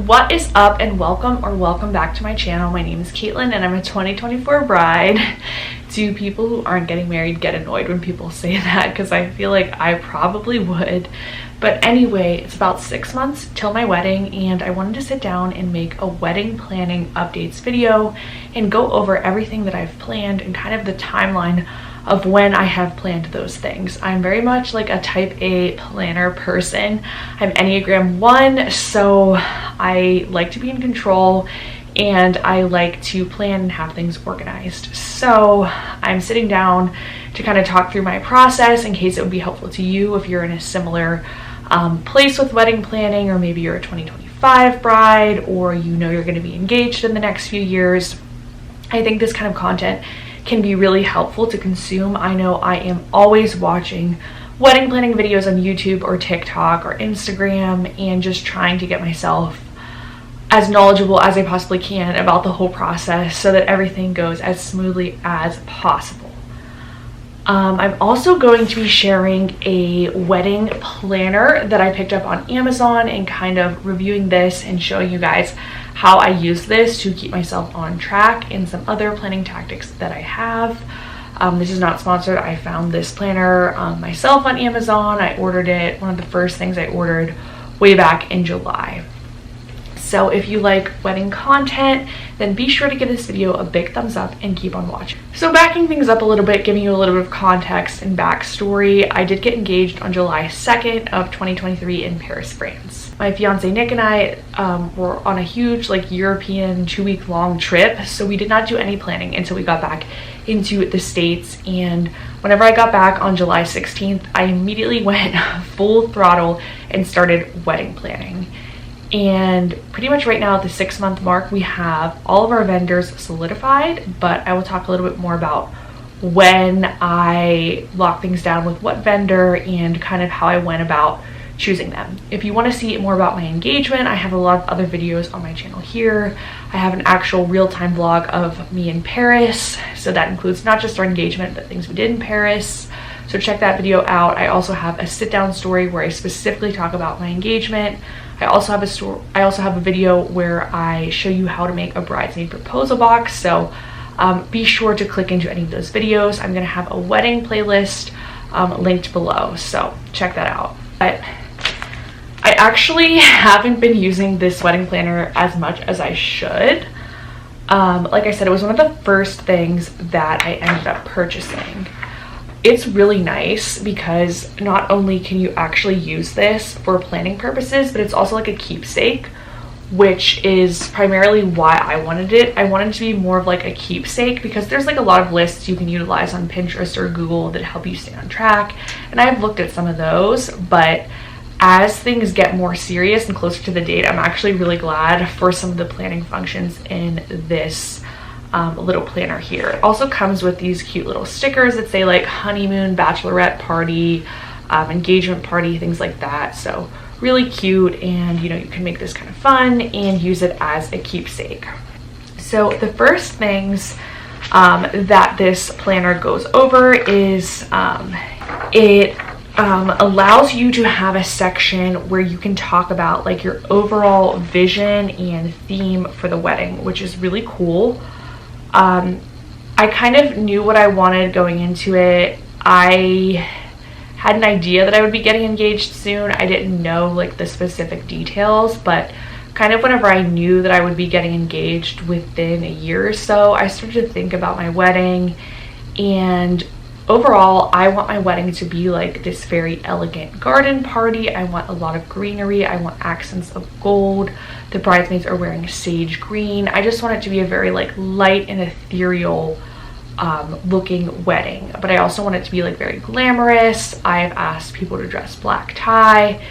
What is up, and welcome back to my channel. My name is Caitlin and I'm a 2024 bride. Do people who aren't getting married get annoyed when people say that? Because I feel like I probably would. But anyway, it's about 6 months till my wedding, and I wanted to sit down and make a wedding planning updates video and go over everything that I've planned and kind of the timeline of when I have planned those things. I'm very much like a type A planner person. I'm Enneagram 1, so I like to be in control and I like to plan and have things organized. So I'm sitting down to kind of talk through my process in case it would be helpful to you if you're in a similar place with wedding planning, or maybe you're a 2025 bride, or you know you're going to be engaged in the next few years. I think this kind of content can be really helpful to consume. I know I am always watching wedding planning videos on YouTube or TikTok or Instagram and just trying to get myself as knowledgeable as I possibly can about the whole process so that everything goes as smoothly as possible. I'm also going to be sharing a wedding planner that I picked up on Amazon and kind of reviewing this and showing you guys how I use this to keep myself on track and some other planning tactics that I have. This is not sponsored. I found this planner myself on Amazon. I ordered it, one of the first things I ordered way back in July. So if you like wedding content, then be sure to give this video a big thumbs up and keep on watching. So backing things up a little bit, giving you a little bit of context and backstory, I did get engaged on July 2nd of 2023 in Paris, France. My fiance Nick and I were on a huge European 2-week long trip, so we did not do any planning until we got back into the States. And whenever I got back on July 16th, I immediately went full throttle and started wedding planning. And pretty much right now at the 6-month mark, we have all of our vendors solidified, but I will talk a little bit more about when I lock things down with what vendor and kind of how I went about choosing them. If you want to see more about my engagement, I have a lot of other videos on my channel here. I have an actual real-time vlog of me in Paris, so that includes not just our engagement but things we did in Paris. So check that video out. I also have a sit-down story where I specifically talk about my engagement. I also have a video where I show you how to make a bridesmaid proposal box. So be sure to click into any of those videos. I'm gonna have a wedding playlist linked below, so check that out. But I actually haven't been using this wedding planner as much as I should. Like I said, it was one of the first things that I ended up purchasing. It's really nice because not only can you actually use this for planning purposes, but it's also like a keepsake, which is primarily why I wanted it. I wanted it to be more of like a keepsake because there's like a lot of lists you can utilize on Pinterest or Google that help you stay on track, and I've looked at some of those, but as things get more serious and closer to the date, I'm actually really glad for some of the planning functions in this little planner here. It also comes with these cute little stickers that say like honeymoon, bachelorette party, engagement party, things like that. So really cute, and you know, you can make this kind of fun and use it as a keepsake. So the first things that this planner goes over is it allows you to have a section where you can talk about like your overall vision and theme for the wedding, which is really cool. I kind of knew what I wanted going into it. I had an idea that I would be getting engaged soon. I didn't know like the specific details, but kind of whenever I knew that I would be getting engaged within a year or so, I started to think about my wedding. And overall, I want my wedding to be like this very elegant garden party. I want a lot of greenery. I want accents of gold. The bridesmaids are wearing sage green. I just want it to be a very like light and ethereal looking wedding. But I also want it to be like very glamorous. I've asked people to dress black tie.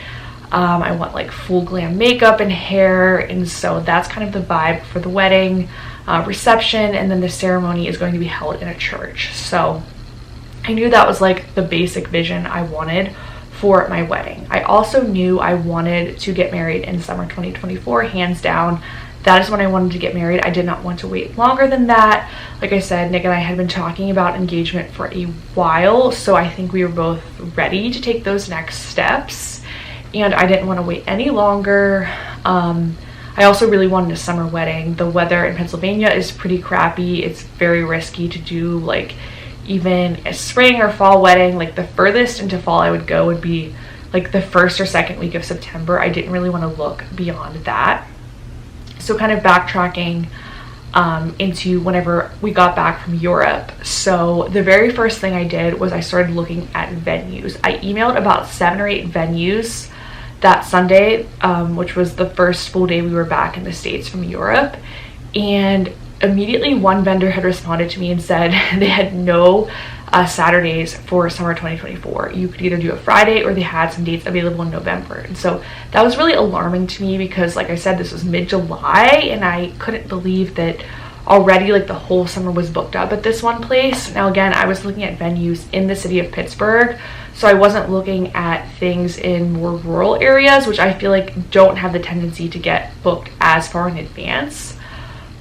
I want like full glam makeup and hair. And so that's kind of the vibe for the wedding reception. And then the ceremony is going to be held in a church. So I knew that was like the basic vision I wanted for my wedding. I also knew I wanted to get married in summer 2024, hands down. That is when I wanted to get married. I did not want to wait longer than that. Like I said, Nick and I had been talking about engagement for a while, so I think we were both ready to take those next steps, and I didn't want to wait any longer. I also really wanted a summer wedding. The weather in Pennsylvania is pretty crappy. It's very risky to do like even a spring or fall wedding. Like the furthest into fall I would go would be like the first or second week of September. I didn't really want to look beyond that. So kind of backtracking into whenever we got back from Europe. So the very first thing I did was I started looking at venues. I emailed about 7 or 8 venues that Sunday, which was the first full day we were back in the States from Europe. And immediately one vendor had responded to me and said they had no Saturdays for summer 2024. You could either do a Friday or they had some dates available in November. And so that was really alarming to me because, like I said, this was mid-July and I couldn't believe that already like the whole summer was booked up at this one place. Now again, I was looking at venues in the city of Pittsburgh, so I wasn't looking at things in more rural areas, which I feel like don't have the tendency to get booked as far in advance.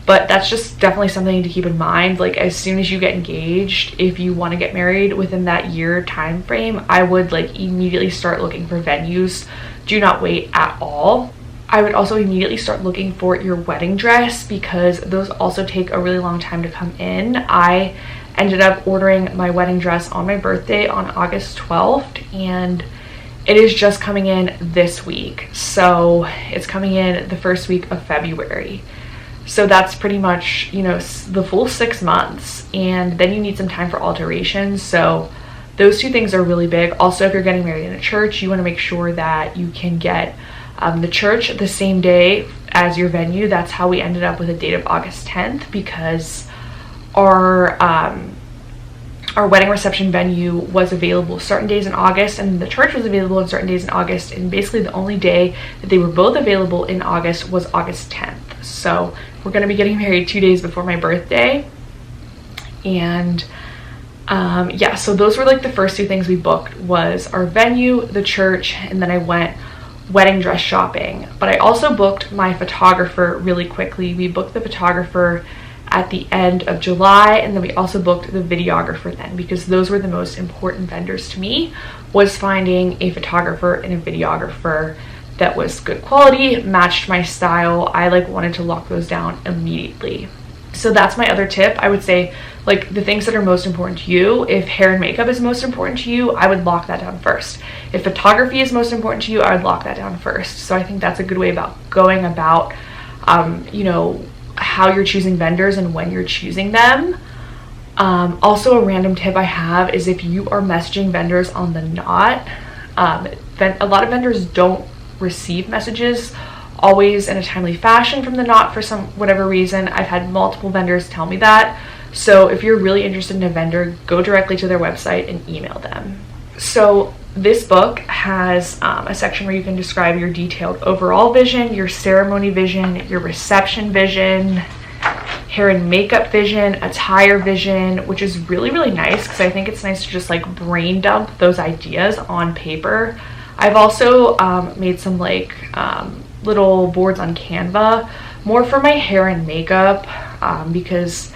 But that's just definitely something to keep in mind. Like as soon as you get engaged, if you want to get married within that year time frame, I would like immediately start looking for venues. Do not wait at all. I would also immediately start looking for your wedding dress because those also take a really long time to come in. I ended up ordering my wedding dress on my birthday on August 12th and it is just coming in this week. So it's coming in the first week of February. So that's pretty much, you know, the full 6 months, and then you need some time for alterations. So those 2 things are really big. Also, if you're getting married in a church, you want to make sure that you can get the church the same day as your venue. That's how we ended up with a date of August 10th because our wedding reception venue was available certain days in August and the church was available on certain days in August, and basically the only day that they were both available in August was August 10th. So we're going to be getting married 2 days before my birthday. And yeah, so those were like the first 2 things we booked was our venue, the church, and then I went wedding dress shopping. But I also booked my photographer really quickly. We booked the photographer at the end of July, and then we also booked the videographer then because those were the most important vendors to me, was finding a photographer and a videographer that was good quality, matched my style. I like wanted to lock those down immediately. So that's my other tip. I would say like the things that are most important to you. If hair and makeup is most important to you, I would lock that down first. If photography is most important to you, I would lock that down first. So I think that's a good way about going about, you know, how you're choosing vendors and when you're choosing them. Also a random tip I have is if you are messaging vendors on the Knot, a lot of vendors don't receive messages always in a timely fashion from the Knot for some whatever reason. I've had multiple vendors tell me that. So if you're really interested in a vendor, go directly to their website and email them. So this book has a section where you can describe your detailed overall vision, your ceremony vision, your reception vision, hair and makeup vision, attire vision, which is really, really nice because I think it's nice to just like brain dump those ideas on paper. I've also made some like little boards on Canva, more for my hair and makeup because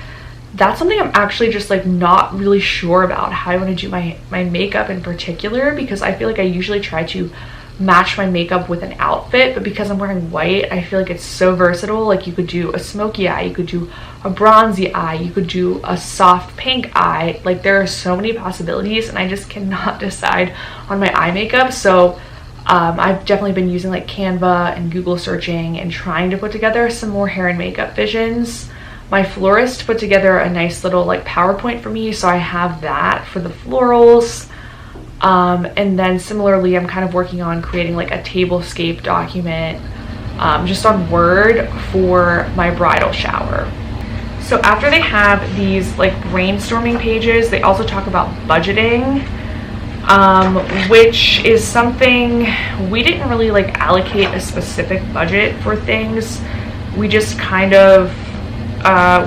that's something I'm actually just like not really sure about how I want to do my makeup in particular, because I feel like I usually try to match my makeup with an outfit, but because I'm wearing white, I feel like it's so versatile. Like you could do a smoky eye, you could do a bronzy eye, you could do a soft pink eye. Like there are so many possibilities and I just cannot decide on my eye makeup. So I've definitely been using like Canva and Google searching and trying to put together some more hair and makeup visions. My florist put together a nice little like PowerPoint for me, so I have that for the florals. And then similarly, I'm kind of working on creating like a tablescape document just on Word for my bridal shower. So after they have these like brainstorming pages, they also talk about budgeting, which is something we didn't really like allocate a specific budget for things. We just kind of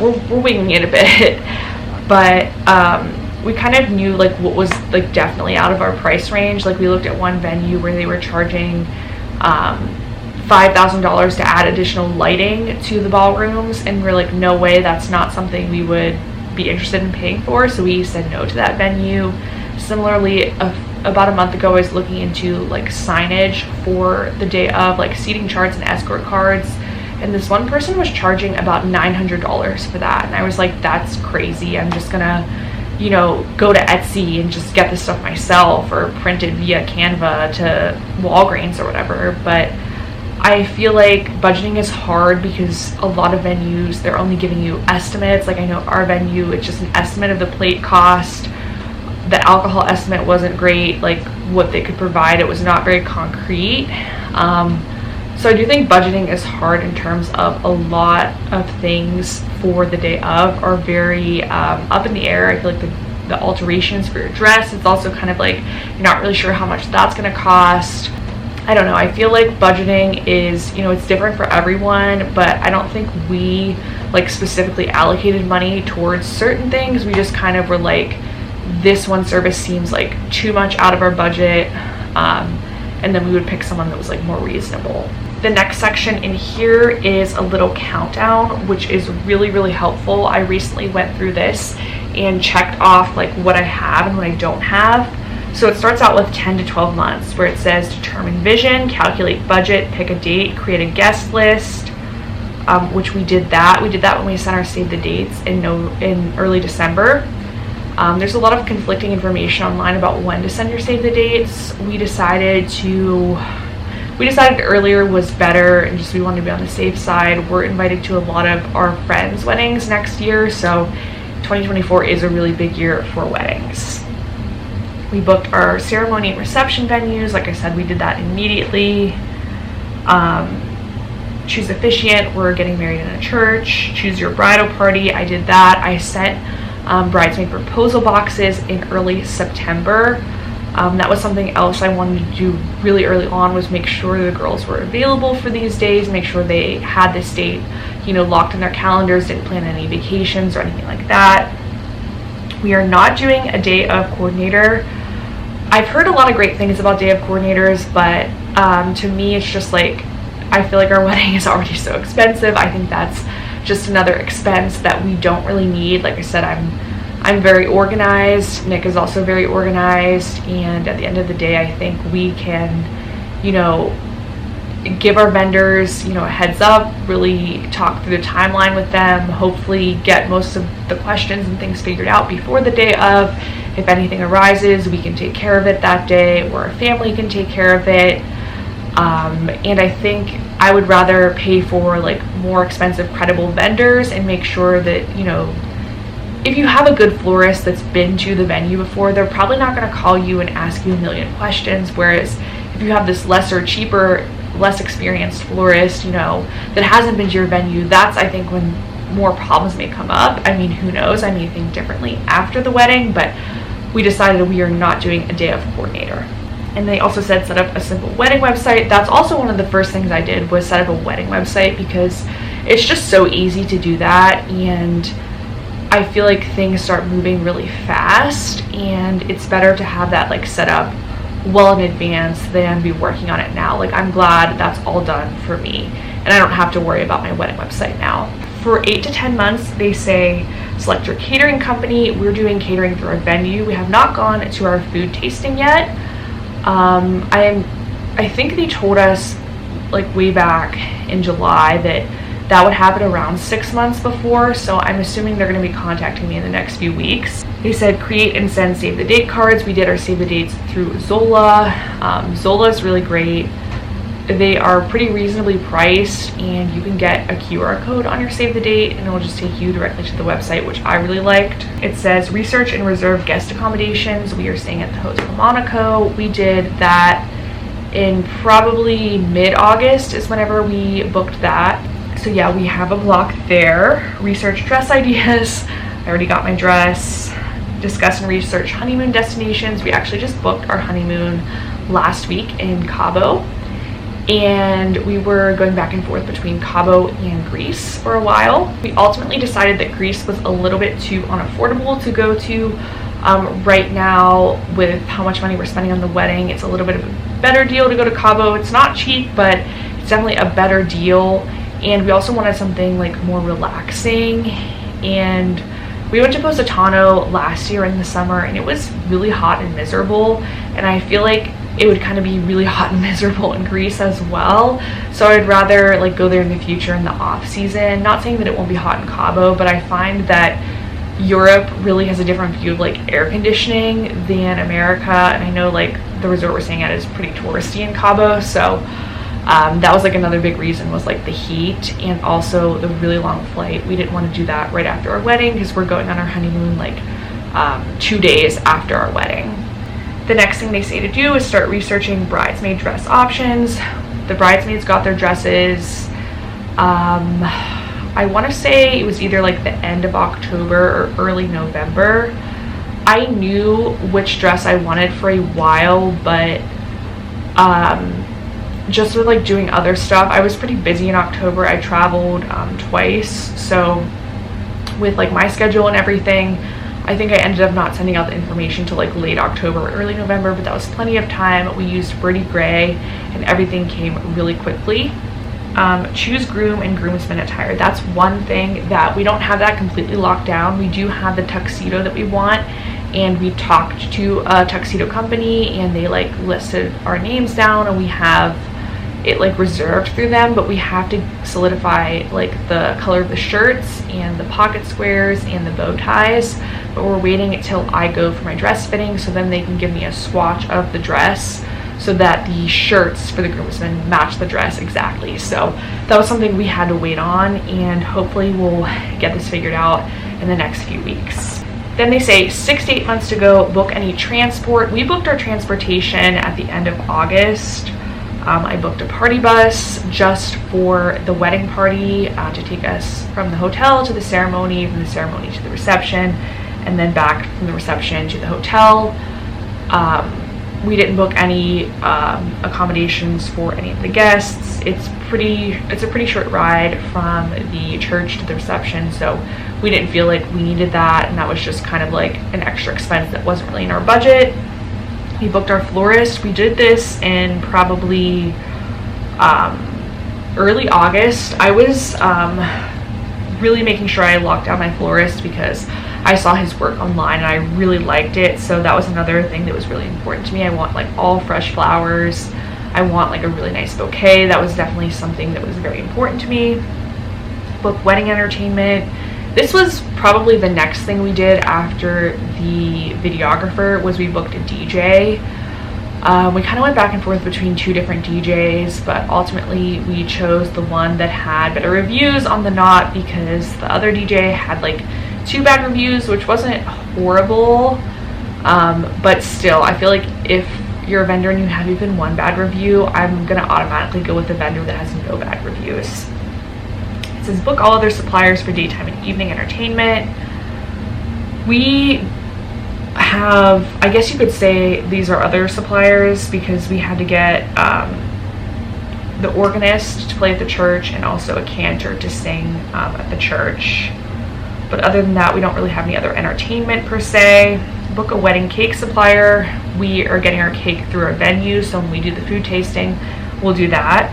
we're winging it a bit, but we kind of knew like what was like definitely out of our price range. Like we looked at one venue where they were charging $5,000 to add additional lighting to the ballrooms, and we're like, no way, that's not something we would be interested in paying for, so we said no to that venue. Similarly, about a month ago I was looking into like signage for the day of, like seating charts and escort cards, and this one person was charging about $900 for that, and I was like, that's crazy. I'm just gonna, you know, go to Etsy and just get this stuff myself, or print it via Canva to Walgreens or whatever. But I feel like budgeting is hard because a lot of venues, they're only giving you estimates. Like I know our venue, it's just an estimate of the plate cost. The alcohol estimate wasn't great, like what they could provide, it was not very concrete. So I do think budgeting is hard in terms of a lot of things for the day of are very up in the air. I feel like the alterations for your dress, it's also kind of like you're not really sure how much that's going to cost. I don't know, I feel like budgeting is, you know, it's different for everyone, but I don't think we like specifically allocated money towards certain things. We just kind of were like, this one service seems like too much out of our budget, and then we would pick someone that was like more reasonable. The next section in here is a little countdown, which is really, really helpful. I recently went through this and checked off like what I have and what I don't have. So it starts out with 10 to 12 months, where it says determine vision, calculate budget, pick a date, create a guest list, which we did that. We did that when we sent our save the dates in early December. There's a lot of conflicting information online about when to send your save the dates. We decided earlier was better, and just we wanted to be on the safe side. We're invited to a lot of our friends' weddings next year, so 2024 is a really big year for weddings. We booked our ceremony and reception venues. Like I said, we did that immediately. Choose officiant, we're getting married in a church. Choose your bridal party, I did that. I sent bridesmaid proposal boxes in early September. That was something else I wanted to do really early on, was make sure the girls were available for these days, make sure they had this date, you know, locked in their calendars, didn't plan any vacations or anything like that. We are not doing a day of coordinator. I've heard a lot of great things about day of coordinators, but to me it's just like, I feel like our wedding is already so expensive. I think that's just another expense that we don't really need. Like I said, I'm very organized. Nick is also very organized, and at the end of the day, I think we can, you know, give our vendors, you know, a heads up, really talk through the timeline with them, hopefully get most of the questions and things figured out before the day of. If anything arises, we can take care of it that day, or a family can take care of it. And I think I would rather pay for like more expensive, credible vendors and make sure that, you know, if you have a good florist that's been to the venue before, they're probably not going to call you and ask you a million questions. Whereas if you have this lesser, cheaper, less experienced florist, you know, that hasn't been to your venue, that's, I think, when more problems may come up. I mean, who knows? I may think differently after the wedding, but we decided we are not doing a day of coordinator. And they also said set up a simple wedding website. That's also one of the first things I did, was set up a wedding website, because it's just so easy to do that, and I feel like things start moving really fast, and it's better to have that like set up well in advance than be working on it now. Like, I'm glad that's all done for me, and I don't have to worry about my wedding website now. For 8 to 10 months, they say select your catering company. We're doing catering through our venue. We have not gone to our food tasting yet. I think they told us like way back in July that would happen around 6 months before, so I'm assuming they're going to be contacting me in the next few weeks. They said create and send save the date cards. We did our save the dates through Zola. Zola is really great. They are pretty reasonably priced, and you can get a QR code on your save the date and it will just take you directly to the website, which I really liked. It says research and reserve guest accommodations. We are staying at the Hotel Monaco. We did that in probably mid-August is whenever we booked that. So yeah, we have a block there. Research dress ideas. I already got my dress. Discuss and research honeymoon destinations. We actually just booked our honeymoon last week in Cabo, and we were going back and forth between Cabo and Greece for a while. We ultimately decided that Greece was a little bit too unaffordable to go to. Right now, with how much money we're spending on the wedding, it's a little bit of a better deal to go to Cabo. It's not cheap, but it's definitely a better deal. And we also wanted something like more relaxing, and we went to Positano last year in the summer, and it was really hot and miserable, and I feel like it would kind of be really hot and miserable in Greece as well. So I'd rather like go there in the future in the off season. Not saying that it won't be hot in Cabo, but I find that Europe really has a different view of like air conditioning than America. And I know like the resort we're staying at is pretty touristy in Cabo, so that was like another big reason, was like the heat and also the really long flight. We didn't want to do that right after our wedding because we're going on our honeymoon like 2 days after our wedding. The next thing they say to do is start researching bridesmaid dress options. The bridesmaids got their dresses, I want to say it was either like the end of October or early November. I knew which dress I wanted for a while, but just with like doing other stuff, I was pretty busy in October. I traveled twice, so with like my schedule and everything, I think I ended up not sending out the information till like late October or early November, but that was plenty of time. We used Pretty Gray and everything came really quickly. Choose groom and groomsmen attire. That's one thing that we don't have that completely locked down. We do have the tuxedo that we want, and we talked to a tuxedo company and they like listed our names down, and we have it like reserved through them, but we have to solidify like the color of the shirts and the pocket squares and the bow ties. But we're waiting until I go for my dress fitting, so then they can give me a swatch of the dress so that the shirts for the groomsmen match the dress exactly. So that was something we had to wait on, and hopefully we'll get this figured out in the next few weeks. Then they say 6 to 8 months to go, book any transport. We booked our transportation at the end of August. I booked a party bus just for the wedding party to take us from the hotel to the ceremony, from the ceremony to the reception, and then back from the reception to the hotel. We didn't book any accommodations for any of the guests. It's a pretty short ride from the church to the reception, so we didn't feel like we needed that, and that was just kind of like an extra expense that wasn't really in our budget. We booked our florist. We did this in probably early August. I was really making sure I locked down my florist because I saw his work online and I really liked it. So that was another thing that was really important to me. I want like all fresh flowers. I want like a really nice bouquet. That was definitely something that was very important to me. Book wedding entertainment. This was probably the next thing we did after the videographer, was we booked a DJ. We kind of went back and forth between 2 different DJs, but ultimately we chose the one that had better reviews on the Knot, because the other DJ had like 2 bad reviews, which wasn't horrible, but still I feel like if you're a vendor and you have even 1 bad review, I'm gonna automatically go with the vendor that has no bad reviews. It says book all other suppliers for daytime and evening entertainment. We have, I guess you could say these are other suppliers, because we had to get the organist to play at the church and also a cantor to sing at the church. But other than that, we don't really have any other entertainment per se. Book a wedding cake supplier. We are getting our cake through our venue, so when we do the food tasting, we'll do that.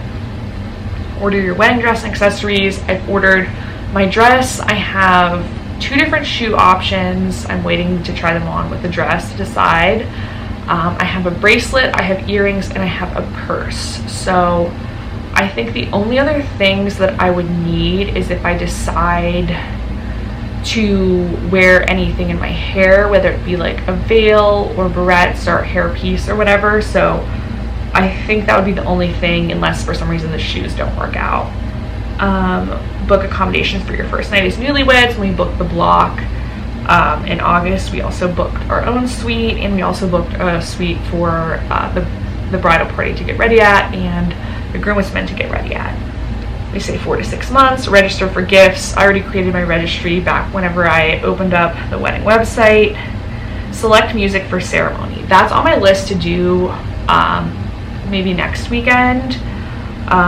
Order your wedding dress and accessories. I've ordered my dress. I have 2 different shoe options. I'm waiting to try them on with the dress to decide. I have a bracelet, I have earrings, and I have a purse. So I think the only other things that I would need is if I decide to wear anything in my hair, whether it be like a veil or barrettes or a hairpiece or whatever. So I think that would be the only thing, unless for some reason the shoes don't work out. Book accommodations for your first night as newlyweds. When we booked the block in August, we also booked our own suite, and we also booked a suite for the bridal party to get ready at and the groomsmen to get ready at. They say 4 to 6 months. Register for gifts. I already created my registry back whenever I opened up the wedding website. Select music for ceremony. That's on my list to do maybe next weekend,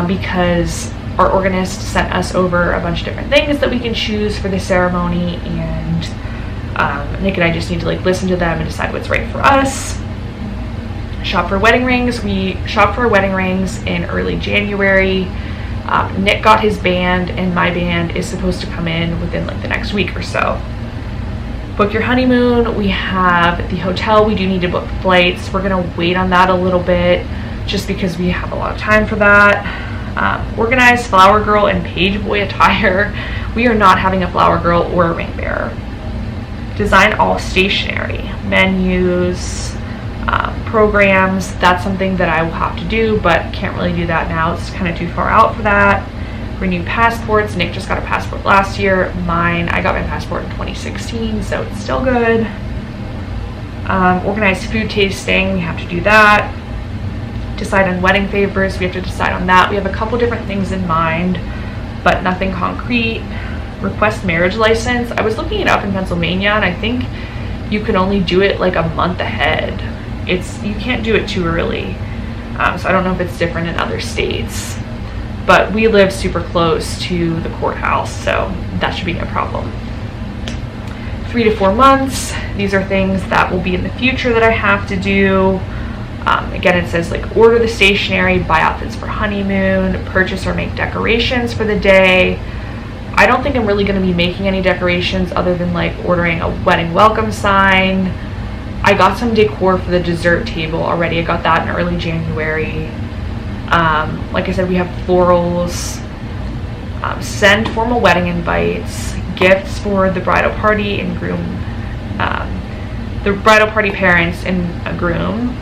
because our organist sent us over a bunch of different things that we can choose for the ceremony, and Nick and I just need to like listen to them and decide what's right for us. Shop for wedding rings. We shopped for wedding rings in early January. Nick got his band, and my band is supposed to come in within like the next week or so. Book your honeymoon. We have the hotel. We do need to book flights. We're gonna wait on that a little bit just because we have a lot of time for that. Organize flower girl and page boy attire. We are not having a flower girl or a ring bearer. Design all stationery, menus, programs. That's something that I will have to do, but can't really do that now. It's kind of too far out for that. Renew passports. Nick just got a passport last year. I got my passport in 2016, so it's still good. Organize food tasting. We have to do that. Decide on wedding favors. We have to decide on that. We have a couple different things in mind, but nothing concrete. Request marriage license. I was looking it up in Pennsylvania, and I think you can only do it like a month ahead. You can't do it too early. So I don't know if it's different in other states. But we live super close to the courthouse, so that should be no problem. 3 to 4 months. These are things that will be in the future that I have to do. Again, it says like order the stationery, buy outfits for honeymoon, purchase or make decorations for the day. I don't think I'm really going to be making any decorations other than like ordering a wedding welcome sign. I got some decor for the dessert table already. I got that in early January. Like I said, we have florals, send formal wedding invites, gifts for the bridal party and groom, the bridal party parents and a groom,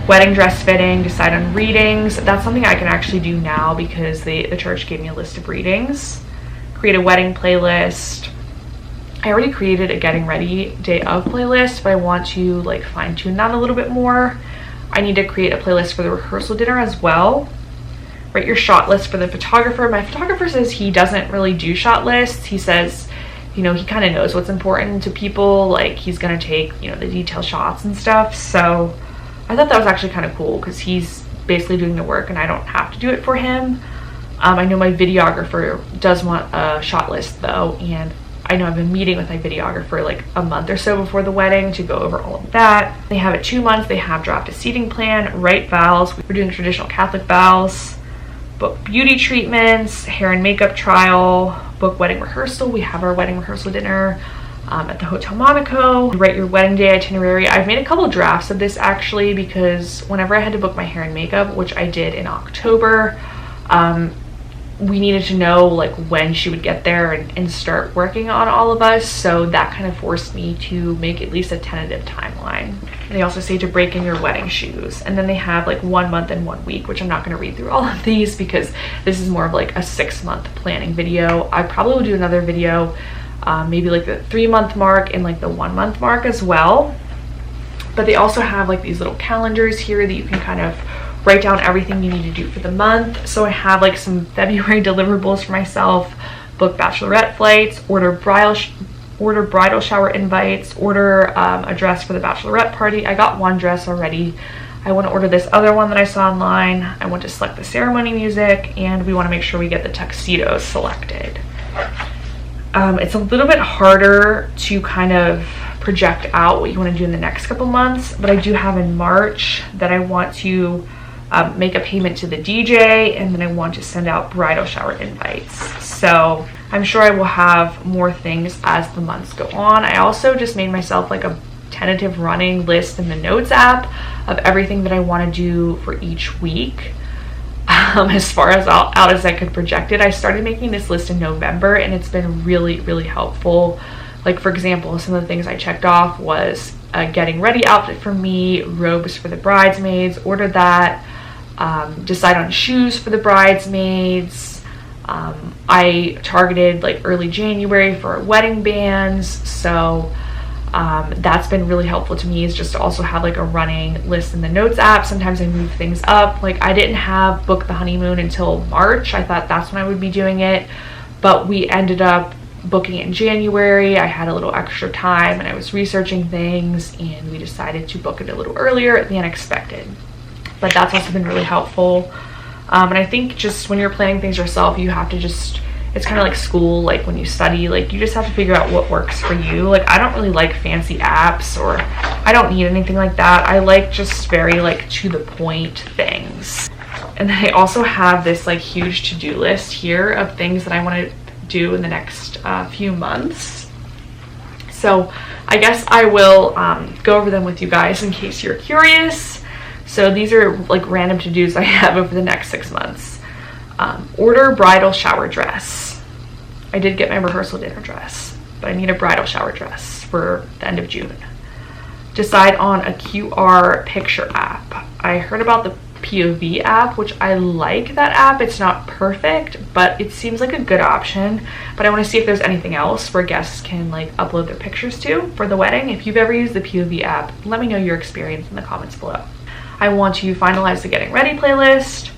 wedding dress fitting, decide on readings. That's something I can actually do now because the church gave me a list of readings. Create a wedding playlist. I already created a getting ready day of playlist, but I want to like fine tune that a little bit more. I need to create a playlist for the rehearsal dinner as well. Write your shot list for the photographer. My photographer says he doesn't really do shot lists. He says, you know, he kind of knows what's important to people. Like he's going to take, you know, the detail shots and stuff. So I thought that was actually kind of cool because he's basically doing the work and I don't have to do it for him. I know my videographer does want a shot list though. And I know I've been meeting with my videographer like a month or so before the wedding to go over all of that. They have it 2 months. They have draft a seating plan, write vows. We're doing traditional Catholic vows. Book beauty treatments, hair and makeup trial, book wedding rehearsal. We have our wedding rehearsal dinner at the Hotel Monaco. Write your wedding day itinerary. I've made a couple drafts of this actually because whenever I had to book my hair and makeup, which I did in October, we needed to know like when she would get there and start working on all of us. So that kind of forced me to make at least a tentative timeline. They also say to break in your wedding shoes. And then they have like 1 month and 1 week, which I'm not going to read through all of these because this is more of like a 6-month planning video. I probably will do another video, maybe like the 3-month mark and like the 1 month mark as well. But they also have like these little calendars here that you can kind of write down everything you need to do for the month. So I have like some February deliverables for myself, book bachelorette flights, order bridal shower invites, order a dress for the bachelorette party. I got one dress already. I want to order this other one that I saw online. I want to select the ceremony music, and we want to make sure we get the tuxedos selected. It's a little bit harder to kind of project out what you want to do in the next couple months, but I do have in March that I want to make a payment to the DJ, and then I want to send out bridal shower invites. So I'm sure I will have more things as the months go on. I also just made myself like a tentative running list in the notes app of everything that I want to do for each week. As far as out as I could project it, I started making this list in November and it's been really, really helpful. Like for example, some of the things I checked off was a getting ready outfit for me, robes for the bridesmaids, ordered that, decide on shoes for the bridesmaids. I targeted like early January for wedding bands, so that's been really helpful to me, is just to also have like a running list in the notes app. Sometimes I move things up. Like I didn't have book the honeymoon until March. I thought that's when I would be doing it, but we ended up booking it in January. I had a little extra time and I was researching things, and we decided to book it a little earlier than expected. But that's also been really helpful. And I think just when you're planning things yourself, you have to just, it's kind of like school, like when you study, like you just have to figure out what works for you. Like I don't really like fancy apps, or I don't need anything like that. I like just very like to the point things. And then I also have this like huge to-do list here of things that I want to do in the next few months. So I guess I will go over them with you guys in case you're curious. So these are like random to-dos I have over the next 6 months. Order bridal shower dress. I did get my rehearsal dinner dress, but I need a bridal shower dress for the end of June. Decide on a QR picture app. I heard about the POV app, which I like that app. It's not perfect, but it seems like a good option. But I want to see if there's anything else where guests can like upload their pictures to for the wedding. If you've ever used the POV app, let me know your experience in the comments below. I want to finalize the getting ready playlist.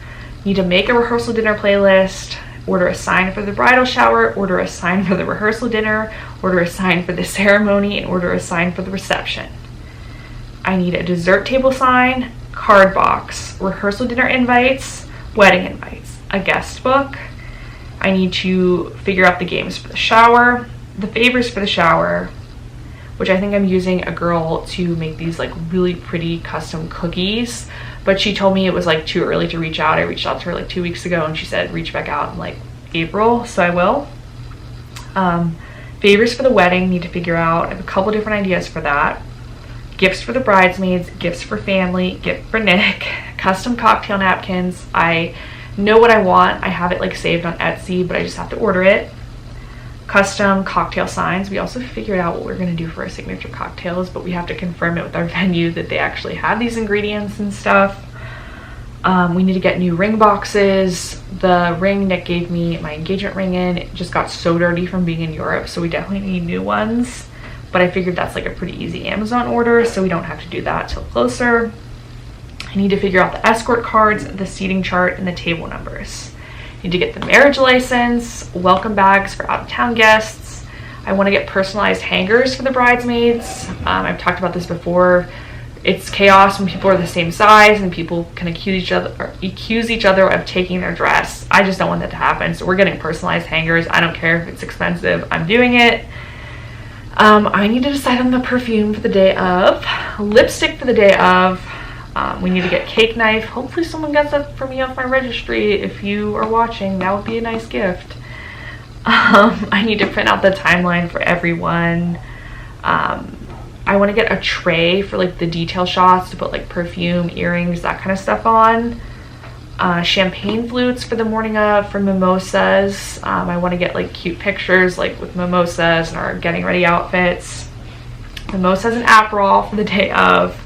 Need to make a rehearsal dinner playlist. Order a sign for the bridal shower, order a sign for the rehearsal dinner, order a sign for the ceremony, and order a sign for the reception. I need a dessert table sign, card box, rehearsal dinner invites, wedding invites, a guest book. I need to figure out the games for the shower, the favors for the shower, which I think I'm using a girl to make these like really pretty custom cookies, but she told me it was like too early to reach out. I reached out to her like 2 weeks ago and she said reach back out in like April, so I will. Favors for the wedding, need to figure out. I have a couple different ideas for that. Gifts for the bridesmaids, gifts for family, gift for Nick, custom cocktail napkins. I know what I want. I have it like saved on Etsy, but I just have to order it. Custom cocktail signs. We also figured out what we're going to do for our signature cocktails, but we have to confirm it with our venue that they actually have these ingredients and stuff. We need to get new ring boxes. The ring Nick gave me my engagement ring in, it just got so dirty from being in Europe, so we definitely need new ones. But I figured that's like a pretty easy Amazon order, so we don't have to do that till closer. I need to figure out the escort cards, the seating chart, and the table numbers. I need to get the marriage license, welcome bags for out-of-town guests. I want to get personalized hangers for the bridesmaids. I've talked about this before. It's chaos when people are the same size and people can accuse each other of taking their dress. I just don't want that to happen, so we're getting personalized hangers. I don't care if it's expensive, I'm doing it. I need to decide on the perfume for the day of, lipstick for the day of. We need to get cake knife. Hopefully someone gets that for me off my registry. If you are watching, that would be a nice gift. I need to print out the timeline for everyone. I want to get a tray for like the detail shots to put like perfume, earrings, that kind of stuff on. Champagne flutes for the morning of, for mimosas. I want to get like cute pictures like with mimosas and our getting ready outfits. Mimosas and Aperol for the day of.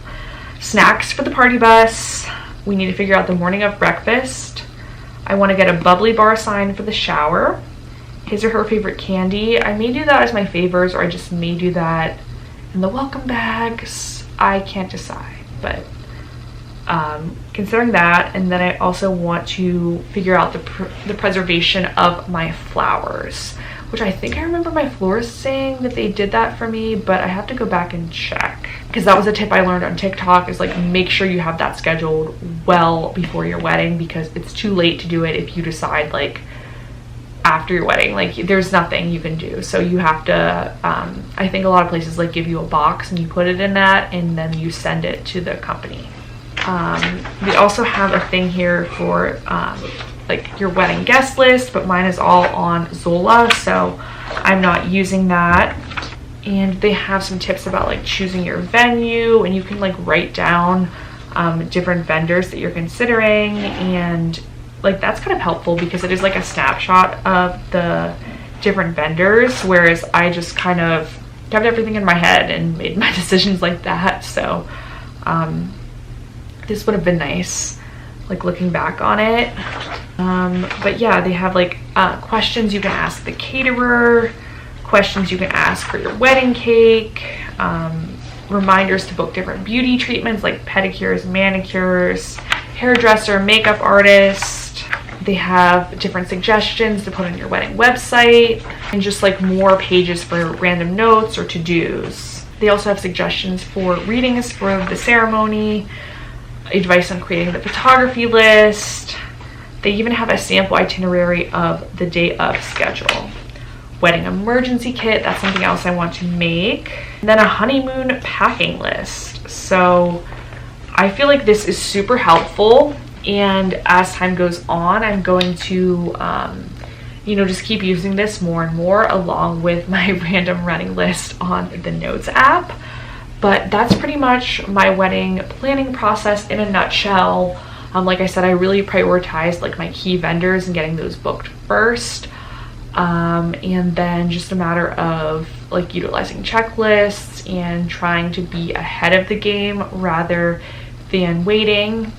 Snacks for the party bus. We need to figure out the morning of breakfast. I want to get a bubbly bar sign for the shower. His or her favorite candy. I may do that as my favors, or I just may do that in the welcome bags. I can't decide, but considering that. And then I also want to figure out the preservation of my flowers, which I think I remember my florist saying that they did that for me, but I have to go back and check, because that was a tip I learned on TikTok, is like make sure you have that scheduled well before your wedding, because it's too late to do it if you decide like after your wedding. Like there's nothing you can do, so you have to I think a lot of places like give you a box and you put it in that and then you send it to the company. We also have a thing here for like your wedding guest list, but mine is all on Zola, so I'm not using that. And they have some tips about like choosing your venue, and you can like write down different vendors that you're considering, and like that's kind of helpful because it is like a snapshot of the different vendors, whereas I just kind of kept everything in my head and made my decisions like that. So this would have been nice, like looking back on it. But yeah, they have like questions you can ask the caterer, questions you can ask for your wedding cake, reminders to book different beauty treatments like pedicures, manicures, hairdresser, makeup artist. They have different suggestions to put on your wedding website, and just like more pages for random notes or to-dos. They also have suggestions for readings for the ceremony, advice on creating the photography list. They even have a sample itinerary of the day of schedule. Wedding emergency kit, that's something else I want to make. And then a honeymoon packing list. So I feel like this is super helpful, and as time goes on I'm going to you know, just keep using this more and more along with my random running list on the Notes app. But that's pretty much my wedding planning process in a nutshell. Like I said, I really prioritized like my key vendors and getting those booked first. And then just a matter of like utilizing checklists and trying to be ahead of the game rather than waiting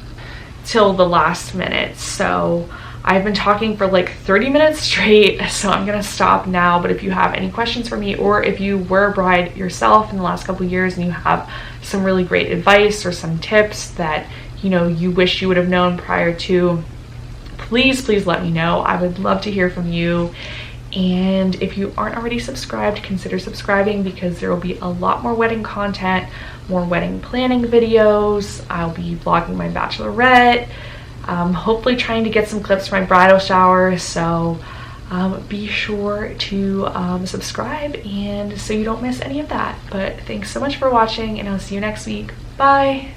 till the last minute. So I've been talking for like 30 minutes straight, so I'm gonna stop now. But if you have any questions for me, or if you were a bride yourself in the last couple of years and you have some really great advice or some tips that, you know, you wish you would have known prior to, please let me know. I would love to hear from you. And if you aren't already subscribed, consider subscribing, because there will be a lot more wedding content, more wedding planning videos. I'll be vlogging my bachelorette, hopefully trying to get some clips for my bridal shower. So be sure to subscribe, and so you don't miss any of that. But thanks so much for watching, and I'll see you next week. Bye.